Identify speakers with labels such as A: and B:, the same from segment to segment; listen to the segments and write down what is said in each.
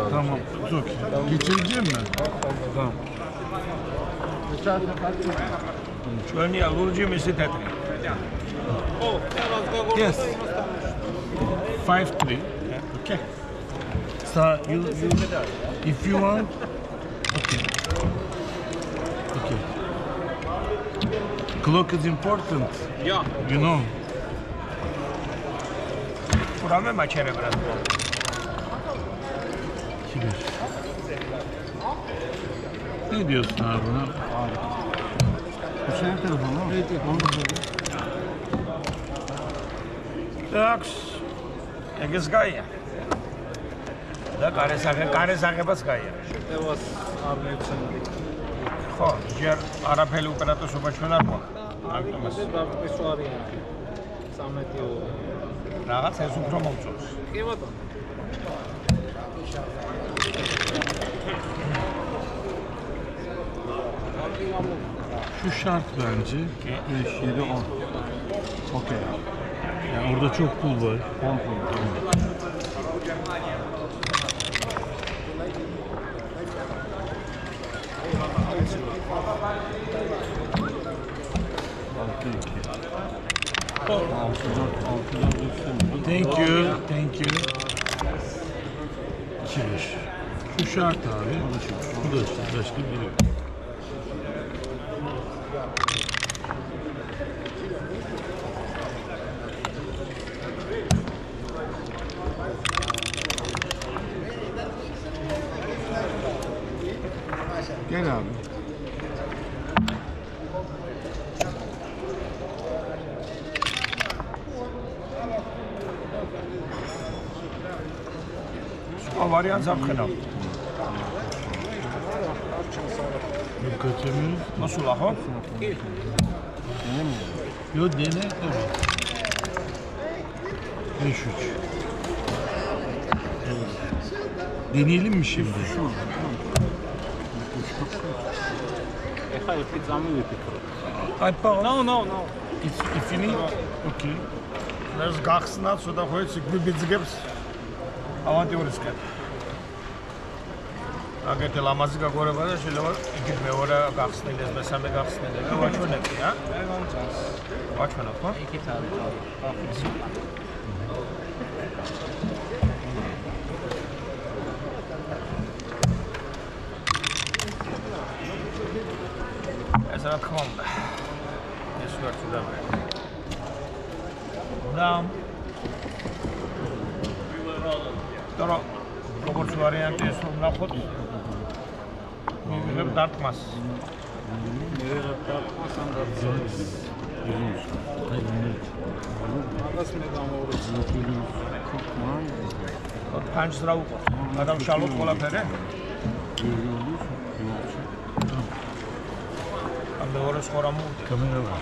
A: Tamam. Çok iyi. Geçireceğim mi? Tamam.
B: Ჩვენი ლურჯი მისი თეთრი.
A: Yes. 5-3. Okay. So you if you want. Okay. Okay. Clock is important.
B: Yeah.
A: You know.
B: Kurame maçerebra.
A: Ne diyorsun abi buna? Bu senin telefonun mu? Evet.
B: Taks. Ეგეს გაია. და გარესაღებას გაია.
C: შეტევას არ მეცემდი.
B: ხო, ჯერ არაფერი უპირატესობა ჩვენ არ გვაქვს.
C: ამიტომაც დავყვის ვარიანტი. 13 ორი.
B: რაღაც ეს უფრო მომწონს.
C: კი ბატონო.
A: Şu şart bence. 5-7-10. Okey. Yani orada çok pul var. 10 pul. Tamam. Thank you. Thank you. 2-5. Şu şart abi. Bu da başka biri. Gel abi.
B: Variant zapxenam.
A: Kaçamıyoruz.
B: Nasıl aha?
A: Yo dene tabii. 5-3. Deneyelim mi şimdi?
C: ეხა ერთი ძამი ვიფიქროთ.
B: I found.
C: No.
A: If you need. Okay.
B: ეს გახსნა ცოტა ხოიცი გვიბიძგებს ავანტიურისკენ. აგერტე ლამაზი გაგორება და შეიძლება იქით მეორე გახსნილდეს, მესამე გახსნილდეს და ვაჩვენებთ, ა?
C: მე მომწონს.
B: ვაჩვენოთ, ხო?
C: იქით არის თავი. ოფისი.
B: ეს რა თქმა უნდა. ეს ვერც უდაბე. და Τώρα, როგორც ვარიანტი ეს ვნახოთ. მივიღებ დარტყმას.
C: მივიღებ დარტყმას ან დაწეს. მაგას მე გამოვიწყდი.
B: ფანჯს რა უყურს? გადავშალოთ ყველაფერი? მეორეს ხო რა მოვდი?
A: Kamera.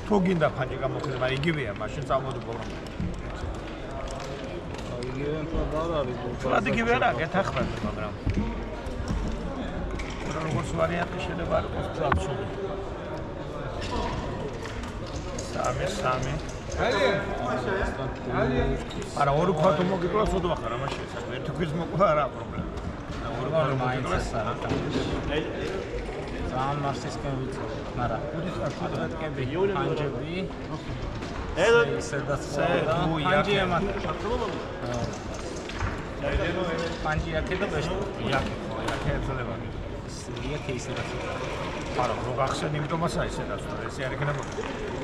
B: თუ გინდა ფანჯი გამოხდეს, მაგრამ იგივეა, მაშინ წამოდი ბოლომდე.
C: იგივე თქო არ არის.
B: რა იგივე არა, გეთახრათ, მაგრამ როგორც ვარიანტი შეიძლება არ იყოს წაცული. 3. არა, ორი ქვათო მოგიკლა ცოტა ხარ, ამაში ეს ერთი ქვის მოკლა არა პრობლემა. ორი ქვათო მოგიკლა არა.
C: ძალიან მარსისკენ ვიცი, მაგრამ კვადრატკები, პანჯები. სადაც პანჯი ემატა. პანჯი აქედა ბეშტი.
B: იაკე ეცოლება.
C: იაკე ისედაც.
B: არა, რო გახსენ იმიტომასა ისედაც, ესე არ იქნება.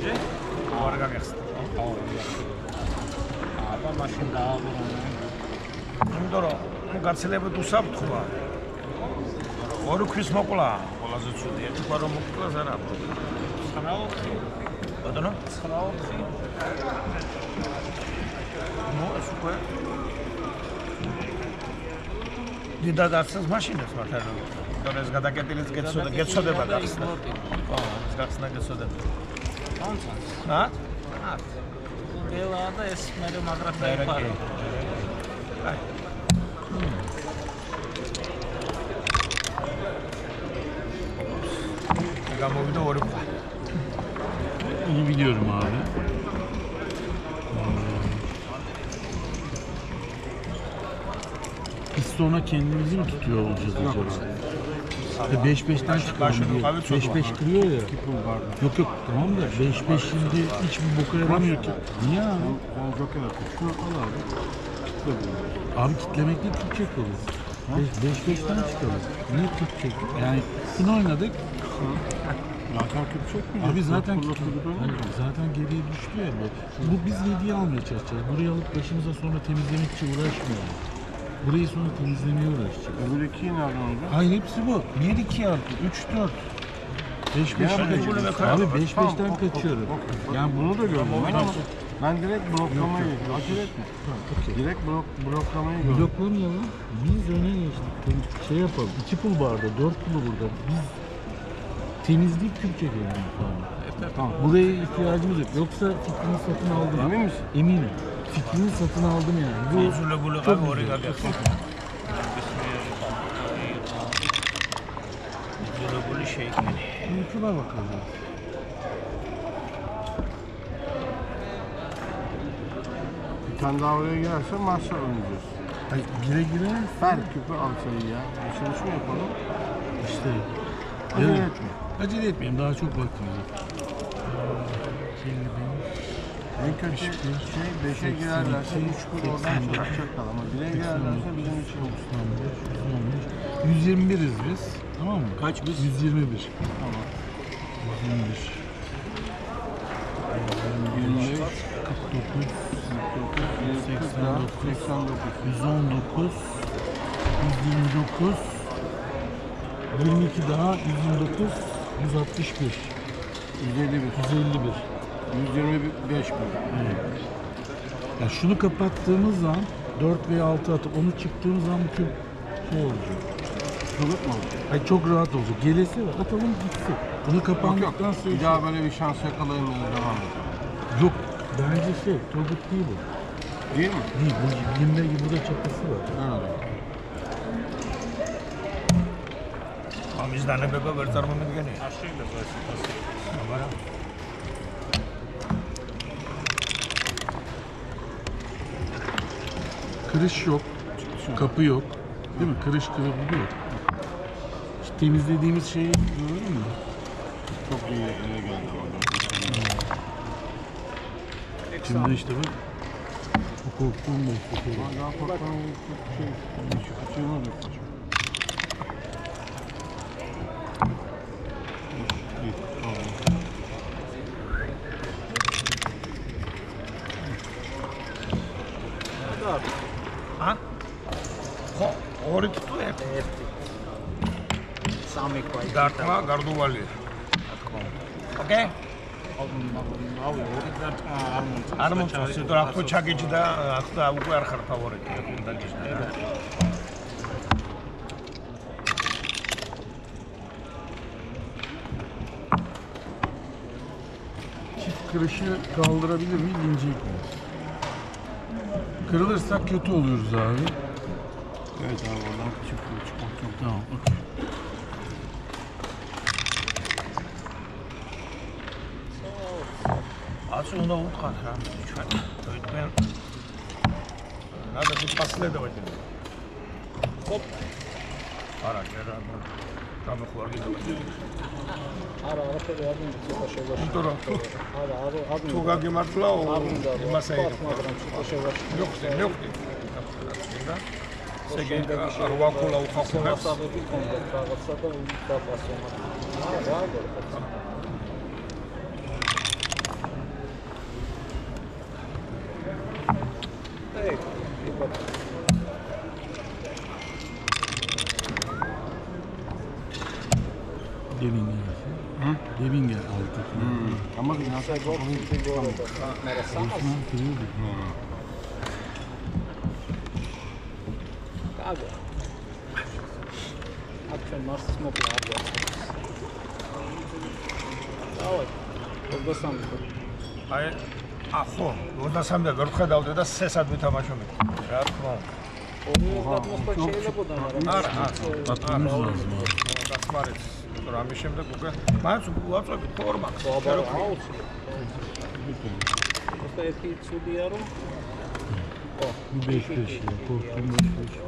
B: ჯე? არ გაგეხსნა.
C: აბა მაშინ დააბრუნე.
B: იმიტომ რომ გაცილებით უსაფრთხოა. ორი ქვის მოკლა ყველაზე ცუდი, ერთი ქვა რომ მოკლას არა პრობლემა.
C: 9.
B: ბატონო?
C: 9.
B: ნუ ეს უკვე დიდად არცეს მაშინებს მართლა. იმიტომ ეს გადაკეტილიც გეცოდება გახსნა. ხო, ეს გახსნა გეცოდება.
C: კონცენს.
B: ა?
C: გელა და ეს მე მაგრად დაიფარო.
B: აი. გამოვიდა ორი ქვა.
A: İyi biliyorum abi. Biz sonra kendimizi mi tutuyor olacağız acaba? 5-5'ten çıkalım diye. 5-5 kırıyor ya. Yok yok tamam da 5-5 şimdi hiçbir boka yaramıyor ki. Niye abi?
D: Ben Joker atayım. Şunu al abi.
A: Abi kitlemekle Türkçe kalır. 5-5'ten çıkalım. Niye Türkçe? Yani bunu oynadık.
D: Zaten Türkçek mi?
A: Abi zaten
D: Hayır.
A: zaten geriye düştü ya bu. Bu biz 7'yi almaya çalışacağız. Burayı alıp başımıza sonra temizlemek için uğraşmayalım. Burayı sonra temizlemeye uğraşacağız.
D: Öbür ikiyi nereden alacağız?
A: Hayır hepsi bu. 1-2 artı 3-4. 5-5'ten kaçıyorum. Abi 5-5'ten kaçıyorum.
D: Yani bunu da gördüm ben ama ben direkt bloklamayı, acele etme. Direkt bloklamayı gördüm.
A: Bloklamayalım. Biz öne geçtik. Şey yapalım. 2 pul barda, 4 pulu burada. Biz temizleyip Türkçe diyelim falan. Tamam. Buraya ihtiyacımız yok. Yoksa fikrini satın aldım.
D: Emin misin?
A: Eminim. Fikrini satın aldım yani. Bu çok güzel. Şuna bakalım.
D: Bir tane daha oraya girerse maçla oynayacağız.
A: Hayır, gire gire.
D: Ver küpü al sayı ya. Bir çalışma yapalım.
A: İşte.
D: Acele
A: Evet.
D: etme.
A: Acele etmeyelim. Daha çok vaktimiz var.
D: En kötü şey 5'e girerlerse 3 kur oradan çıkacaklar ama 1'e girerlerse bizim için olur.
A: 121'iz biz. Tamam mı?
D: Kaç biz?
A: 121.
D: Tamam.
A: 121.
D: 25,
A: 49,
D: 89,
A: 119, 129, 22 daha 129, 161,
D: 151,
A: 151.
D: 125 bin.
A: Ya şunu kapattığımız zaman 4 veya 6 atıp onu çıktığımız zaman bütün şey olacak.
D: Çoluk mu?
A: Ay çok rahat olacak. Gelesi var. Atalım gitsin. Bunu
D: Yok yok.
A: kapandıktan sonra
D: Bir daha böyle bir şans yakalayamıyoruz devam edelim.
A: yok. Bence şey, Turgut değil bu.
D: Değil mi?
A: Değil. Bu 20'de gibi burada çapası var.
D: Evet.
B: ამისდანე ბება ვერ წარმომიდგენია.
A: Kırış yok. Kapı yok. Değil mi? Kırış kırığı yok. İşte temizlediğimiz şeyi gördün mü?
D: Çok iyi yere geldi ama.
A: Şimdi işte bak. O korktuğum da işte.
D: Daha korkmanın çok şey. Açığını da yapacağım.
B: ა? ხო, ორი თუ ერთი.
C: სამი ქვაი.
B: დარტყმა გარდუვალია. ოკეი? არ მომწონს, იმიტომ რომ ახლა ჩაგიჯდა, ახლა უკვე არ ხარ ფავორიტი, უნდა გიჟდა.
A: Çift kırışı kaldırabilir miyiz? İnce ipne. Kırılırsak kötü oluyoruz abi.
D: Evet abi oradan çıkmak çok.
A: Tamam, okey.
B: ასე უნდა უთხრათ რა ჩვენ თქვენ რადგან გიფასლედავთ ხოპ არა რა გამხوارგი
C: არა არაფერი არ მინდა ცოტა შევაშ
B: იმიტომ რომ
C: არა
B: თუ გაგიმართლა იმას აიღებ
C: მაგრამ ცოტა შევაშ
B: მივხვდი სეგენ არ ვაკულა უხახუნებს
C: საბები კონდეთ რაღაცა და დაპასო რა
A: Demin gelsin. Hı? Demin gel altı.
D: Ama bir nasıl
C: მერე სამას
A: Osman kırıldı.
C: კაგო აქ მარსის მოკლა არ გვაქვს დავай 23
B: აი ახო 23-დან ვერ ხედავდე და სესად ვითამაშობ რა თქმა უნდა
C: შეიძლება მაგრამ
B: არა
A: Atmamız lazım abi.
B: გასმარეთ იმიტომ რომ ამის შემდეგ უკვე მაინც ვაწვევი ფორმაქს
C: აუცილებლად. просто ერთი ცუდია რომ
A: Bir 5-5 ya. Korktum 5-5.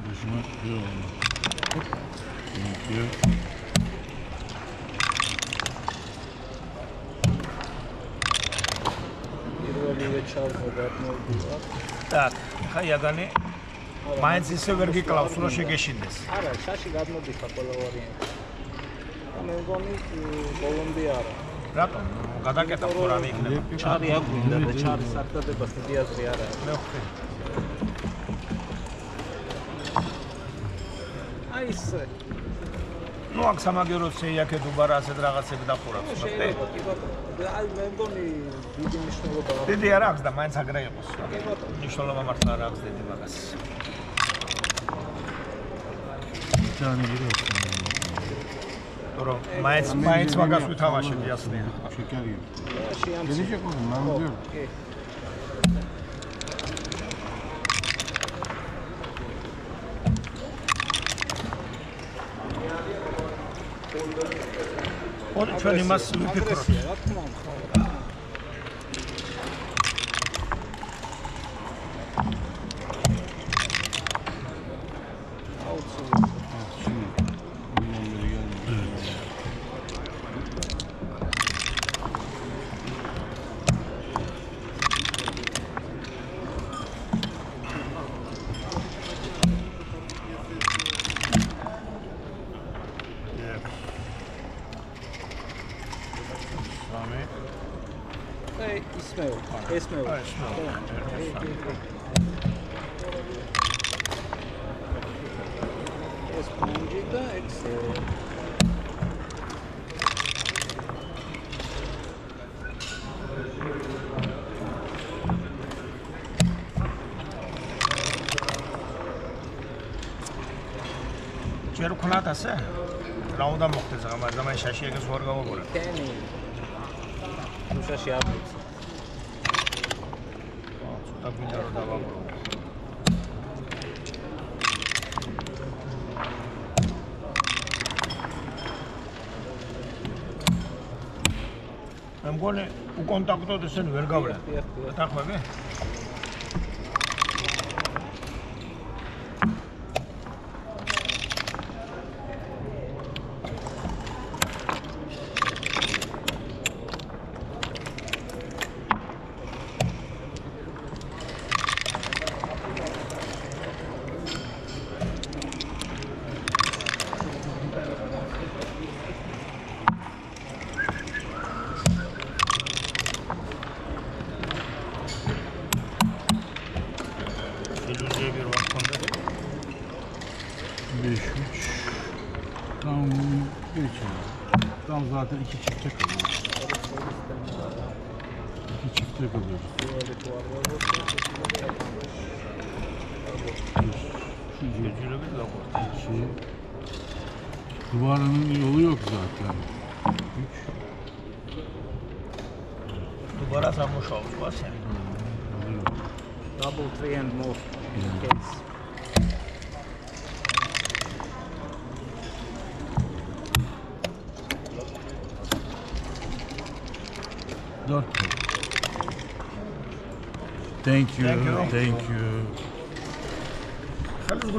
A: Başıma şey oldu. Thank you.
B: Так, ხა იაგანი მაინც ისე ვერ გიკლავს, რომ შეგეშინდეს.
C: არა, შაში გადმოდიხარ ყველა ვარიანტი. მე მგონი ბოლომდე არა.
B: რატომ? გადაკეტა თუ რამე იქნება.
C: ჩარი აქვს მინდა და ჩარის აქტადებას დიდი აზრი არა აქვს.
B: მე ვხვდი.
C: აი ესე.
B: ნუ აქ სამაგეროც ეაქე დუბარა ასეთ რაღაცები დახურავს, ხო?
C: შეიძლება კი ბატონო. აი მე მგონი დიდი მნიშვნელობა აქვს.
B: დიდი არ აქვს და მაინც აგრე იყოს. მნიშვნელობა მართლა არ აქვს დიდი მაგას.
A: Tane giriyor.
B: Doğru. Mainz makas ვითამაშებ იასნია.
D: Şeker gibi.
C: შეამცირა.
D: Gelecek oğlum ben biliyorum.
C: კი.
B: ორი ჩვენ იმას ვიფიქროთ.
C: რა თქმა უნდა.
D: Şimdi bundan beri gelmiyor.
C: აი ისმეულ. ესმეულ. ეს პუნჯი და ეს
B: ჯერ ვქნათ ასე? რა უნდა მოხდეს ამაზე? ამან შაში ეგეს ვარ გავაბურებ.
C: ტენი. შაში აბუც.
B: ცოტა გვინდა რომ დავაბურო. მე მგონი უკონტაქტოდ ესენ ვერ გავლენ. დახმები? İllüziye bir vakfında da.
A: 5-3. Tam geçiyor. Tam zaten 2 çifte kalıyor. 2 çifte kalıyoruz.
B: Gözüyle bir de orada.
A: 2. Duvarının yolu yok zaten. 3.
B: Duvara samuşavuz var sen.
C: double 3 and more.
A: Yeah.
C: Case.
A: Dört. Thank you.
B: Thank you.
A: Thank you.
B: Hadi